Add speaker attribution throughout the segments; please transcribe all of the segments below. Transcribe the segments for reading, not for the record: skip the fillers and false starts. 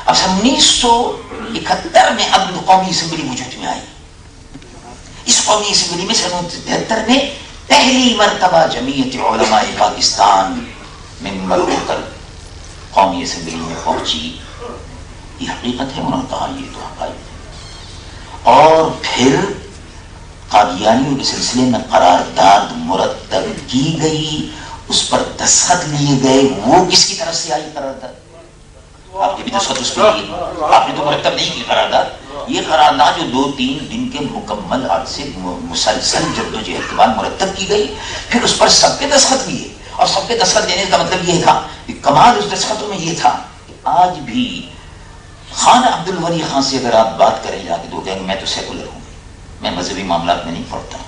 Speaker 1: 1971 میں اب قومی اسمبلی وجود میں آئی. اس قومی اسمبلی میں 1973 میں پہلی مرتبہ جمعیت علماء پاکستان ممبر ہو کر قومی اسمبلی میں پہنچی. یہ حقیقت ہے. انہوں نے کہا یہ تو حقائق ہے. اور پھر قادیانیوں کے سلسلے میں قرارداد مرتب کی گئی, اس پر دستخط لیے گئے. وہ کس کی طرف سے آئی قرارداد؟ آپ کے بھی دستخط اس پہ لیے, آپ نے تو مرتب نہیں کی قرارداد. یہ قرارداد جو 2-3 دن کے مکمل عرصے مسلسل جدوجہد کے بعد مرتب کی گئی, پھر اس پر سب کے دستخط لیے. اور سب کے دستخط دینے کا مطلب یہ تھا کہ کمال اس دستخطوں میں یہ تھا کہ آج بھی خان عبد الولی خان سے اگر آپ بات کریں جا کے تو کہیں گے میں تو سیکولر ہوں, میں مذہبی معاملات میں نہیں پڑھتا ہوں.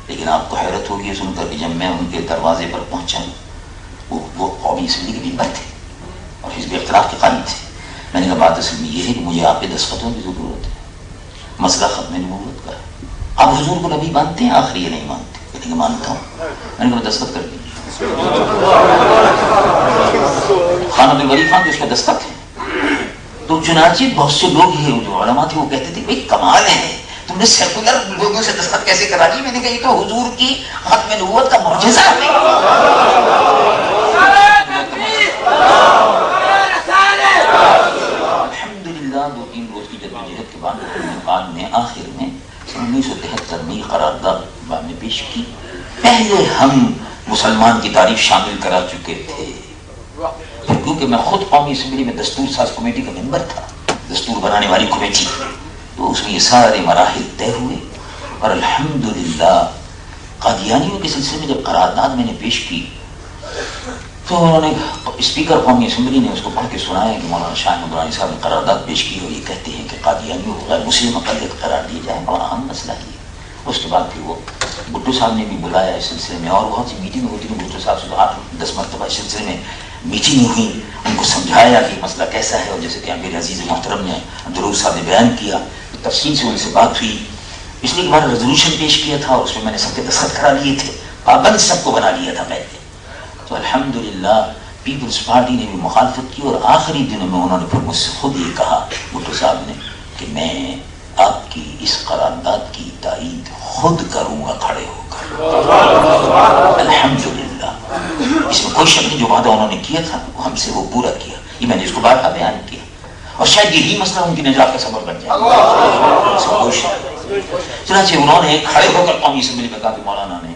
Speaker 1: لیکن آپ کو حیرت ہوگی سن کر کہ جب میں ان کے دروازے پر پہنچا, وہ قومی اسمبلی کے ممبر تھے اور حزب اختلاف کے قائد تھے. میں نے کہا بات اصل میں یہ ہے کہ مجھے آپ کے دستخطوں کی ضرورت ہے, مسئلہ ختم نبوت کا ہے. آپ حضور کو نبی مانتے ہیں؟ آخر یہ نہیں مانتے. کہتے ہیں کہ مانتا ہوں. میں نے کہا دستخط کر دیجیے. خان عبد الولی خان جو اس کا دستخط ہے. تو چنانچہ بہت سے لوگ ہیں جو علماء تھے وہ کہتے تھے بھائی کمال ہے, تم نے سیکولر لوگوں سے دستخط کیسے کرا دی؟ میں نے کہا یہ تو حضور کی ختم نبوت کا معجزہ ہے. الحمدللہ 2-3 روز کی جدوجہد کے بعد نے آخر میں 1973 میں قرارداد میں پیش کی. پہلے ہم مسلمان کی تعریف شامل کرا چکے تھے, کیونکہ میں خود قومی اسمبلی میں دستور ساز کمیٹی کا ممبر تھا, دستور بنانے والی کمیٹی. تو اس میں یہ سارے مراحل طے ہوئے. اور الحمدللہ قادیانیوں کے سلسلے میں جب قرارداد میں نے پیش کی تو انہوں نے اسپیکر قومی اسمبلی نے اس کو پڑھ کے سنایا کہ مولانا شاہ احمد درانی صاحب نے قرارداد پیش کی اور یہ کہتے ہیں کہ قادیانیوں کو غیر مسلم اقلیت قرار دیا جائے. بڑا اہم مسئلہ ہے. اس کے بعد پھر وہ بھٹو صاحب نے بھی بلایا اس سلسلے میں, اور بہت سی میٹنگ ہوتی ہیں. بھٹو صاحب سے 8-10 مرتبہ اس سلسلے میں میٹنگ ہوئی, ان کو سمجھایا کہ مسئلہ کیسا ہے. اور جیسے کہ امیر عزیز محترم نے عبدالرؤوف صاحب نے بیان کیا, تفصیل سے ان سے بات ہوئی. پچھلی بار ریزولوشن پیش کیا تھا اور اس میں میں نے سب کے دستخط کرا لیے تھے, پابند سب کو بنا لیا تھا میں نے. تو الحمدللہ پیپلز پارٹی نے بھی مخالفت کی, اور آخری دنوں میں انہوں نے پھر مجھ سے خود یہ کہا بھٹو صاحب نے کہ میں آپ کی اس قرارداد کی تائید خود کروں گا کھڑے ہو کر. الحمدللہ اس میں کوئی شک نہیں, جو وعدہ انہوں نے کیا تھا وہ ہم سے وہ پورا کیا. یہ میں نے اس کو بار بار بیان کیا, اور شاید یہی مسئلہ ان کی نجات کا سبب بن جائے. چنانچہ انہوں نے کھڑے ہو کر قومی اسمبلی میں کہا کہ مولانا نے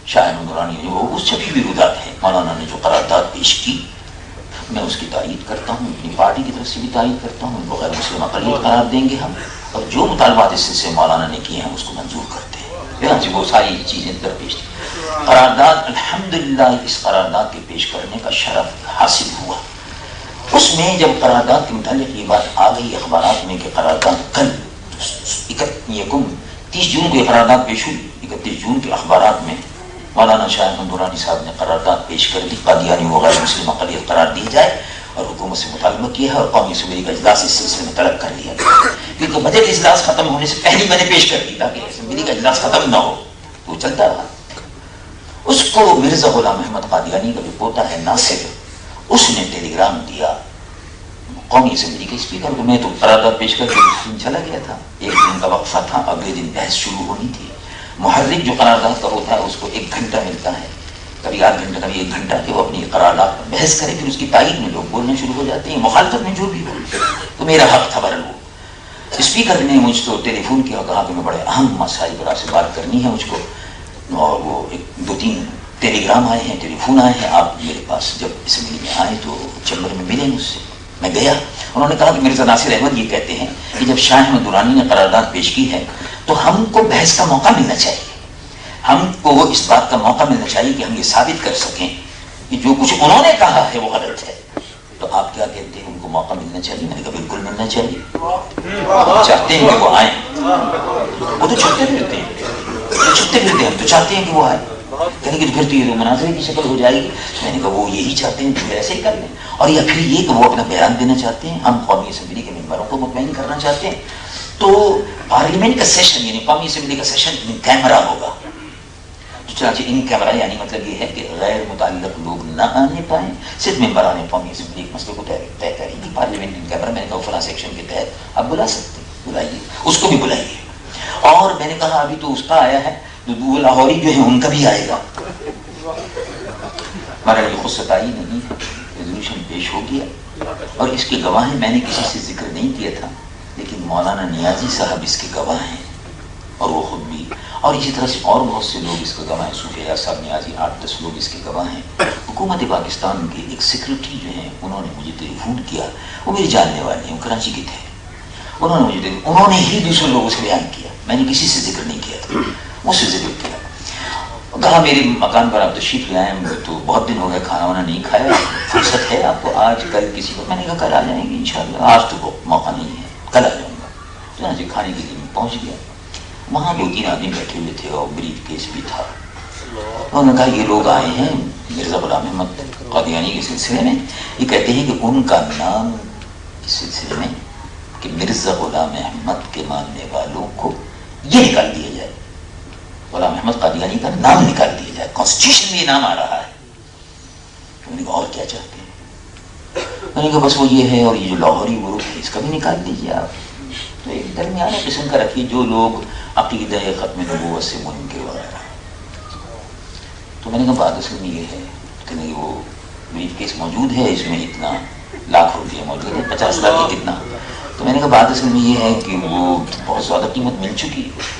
Speaker 1: شاہ احمد درانی جو اس چھپی ہوئی رودات ہے, مولانا نے جو قرارداد پیش کی میں اس کی تائید کرتا ہوں, اپنی پارٹی کی طرف سے بھی تائید کرتا ہوں. ان کو غیر مسلم اقلیت قرار دیں گے ہم, اور جو مطالبات اس سے مولانا نے کیے ہیں اس کو منظور کرتے ہیں. وہ ساری چیزیں درپیش تھی. قرارداد الحمدللہ اس قرارداد کے پیش کرنے کا شرف حاصل ہوا. اس میں جب قرارداد کے متعلق یہ بات آ گئی اخبارات میں کہ قرارداد کل 30 جون کو یہ قرارداد پیش ہوئی. 31 جون کے اخبارات میں مولانا شاہ احمد درانی صاحب نے قرارداد پیش کر دی, قادیانی و غیر مسلم اقلیت قرار دی جائے, اور حکومت سے مطالبہ کیا ہے, اور قومی اسمبلی کا اجلاس اس سلسلے میں طلب کر لیا. کیونکہ بجٹ اجلاس ختم ہونے سے پہلے میں نے پیش کر دی تاکہ اسمبلی کا اجلاس ختم نہ ہو, تو چلتا رہا. اس کو مرزا غلام محمد قادیانی کا جو پوتا ہے ناصر, اس نے ٹیلی گرام دیا قومی اسمبلی کے اسپیکر کو. میں تو قرارداد پیش کر کے چلا گیا تھا, 1 دن کا وقفہ تھا, اگلے دن بحث شروع ہونی تھی. محرک جو قرارداد کا ہوتا ہے اس کو 1 گھنٹہ ملتا ہے, کبھی 8 گھنٹہ کبھی 1 گھنٹہ, کہ وہ اپنی قرارداد پر بحث کرے. پھر اس کی تائید میں لوگ بولنا شروع ہو جاتے ہیں, مخالفت میں جو بھی ہو. تو میرا حق تھا برل. وہ اسپیکر نے مجھ کو ٹیلی فون کیا, کہا کہ میں بڑے اہم مسائل پر آپ سے بات کرنی ہے مجھ کو, اور وہ 2-3 ٹیلی گرام آئے ہیں, ٹیلی فون آئے ہیں, آپ میرے پاس جب اسمبلی میں آئے تو چیمبر میں ملے مجھ سے. میں گیا, انہوں نے کہا کہ مرزا ناصر احمد یہ کہتے ہیں کہ جب شاہ احمد درانی نے قرارداد پیش کی ہے تو ہم کو بحث کا موقع ملنا چاہیے, ہم کو اس بات کا موقع ملنا چاہیے کہ ہم یہ ثابت کر سکیں کہ جو کچھ انہوں نے کہا ہے وہ غلط ہے. تو آپ کیا کہتے ہیں, ان کو موقع ملنا چاہیے؟ میں نے کہا بالکل ملنا چاہیے. ہم چاہتے ہیں کہ وہ آئیں, وہ تو چھپتے پھرتے ہیں, ہم تو چاہتے ہیں کہ وہ آئیں. کہیں کہ پھر تو یہ مناظرے کی شکل ہو جائے گی. میں نے کہا وہ یہی چاہتے ہیں تو ایسے ہی کر لیں, اور یا پھر یہ کہ وہ اپنا بیان دینا چاہتے ہیں, ہم قومی اسمبلی کے ممبروں کو مطمئن کرنا چاہتے ہیں. تو پارلیمنٹ کا سیشن یعنی قومی اسمبلی کا سیشن کیمرہ ہوگا, چنانچہ ان کیمرہ یعنی مطلب یہ ہے کہ غیر متعلق لوگ نہ آنے پائیں، صرف ممبران قومی اسمبلی ایک مسئلے کو طے کریں گی، پارلیمنٹ ان کیمرہ میں نے کہا فلاں سیکشن کے تحت آپ بلا سکتے ہیں، بلائیے اس کو بھی بلائیے. اور میں نے کہا ابھی تو اس کا آیا ہے تو وہ لاہوری جو ہے ان کا بھی آئے گا. ہمارا یہ خود ستائی نہیں ہے، ریزولوشن پیش ہو گیا اور اس کے گواہ ہیں. میں نے کسی سے ذکر نہیں کیا تھا لیکن مولانا نیازی صاحب اس کے گواہ ہیں اور وہ خود بھی، اور اسی طرح سے اور بہت سے لوگ اس کے گواہ ہیں. صوفی اعجاز صاحب نیازی 8-10 لوگ اس کے گواہ ہیں. حکومت پاکستان کے ایک سیکرٹری جو ہیں انہوں نے مجھے ٹیلی فون کیا، وہ میرے جاننے والے ہیں، وہ کراچی کے تھے. انہوں نے ہی دوسرے لوگوں سے بیان کیا، میں نے کسی سے ذکر نہیں کیا تھا، مجھ سے ذکر کیا. کہا میرے مکان پر آپ تشریف لائیں تو بہت دن ہو گئے کھانا وانا نہیں کھایا، فرصت ہے آپ کو آج کل کسی کو؟ میں نے کہا کل آ جائیں گے انشاءاللہ، آج تو موقع نہیں ہے، کل آ جاؤں گا. چنانچہ کھانے کے لیے میں پہنچ گیا. وہاں 2-3 آدمی بیٹھے ہوئے تھے اور بریف کیس بھی تھا. انہوں نے کہا یہ لوگ آئے ہیں مرزا غلام احمد قادیانی کے سلسلے میں، یہ کہتے ہیں کہ ان کا نام اس سلسلے میں کہ مرزا غلام احمد کے ماننے والوں کو یہ نکال دیا جائے، غلام احمد قادیانی کا نام نکال دیا جائے، کانسٹیٹیوشن میں یہ نام آ رہا ہے. انہوں نے کہا اور کیا چاہتے ہیں؟ میں نے کہا بس وہ یہ ہے، اور یہ جو لاہوری گروپ ہے اس کا بھی نکال دیجیے آپ. تو ایک درمیانے قسم کا رکھیے جو لوگ عقیدہ ختم نبوت سے منکر وغیرہ. تو میں نے کہا بات اصل میں یہ ہے کہ نہیں وہ بریف کیس موجود ہے، اس میں اتنا لاکھ روپیہ موجود ہے، 50 لاکھ کی کتنا. تو میں نے کہا بات اصل میں یہ ہے کہ وہ بہت زیادہ قیمت مل چکی ہے.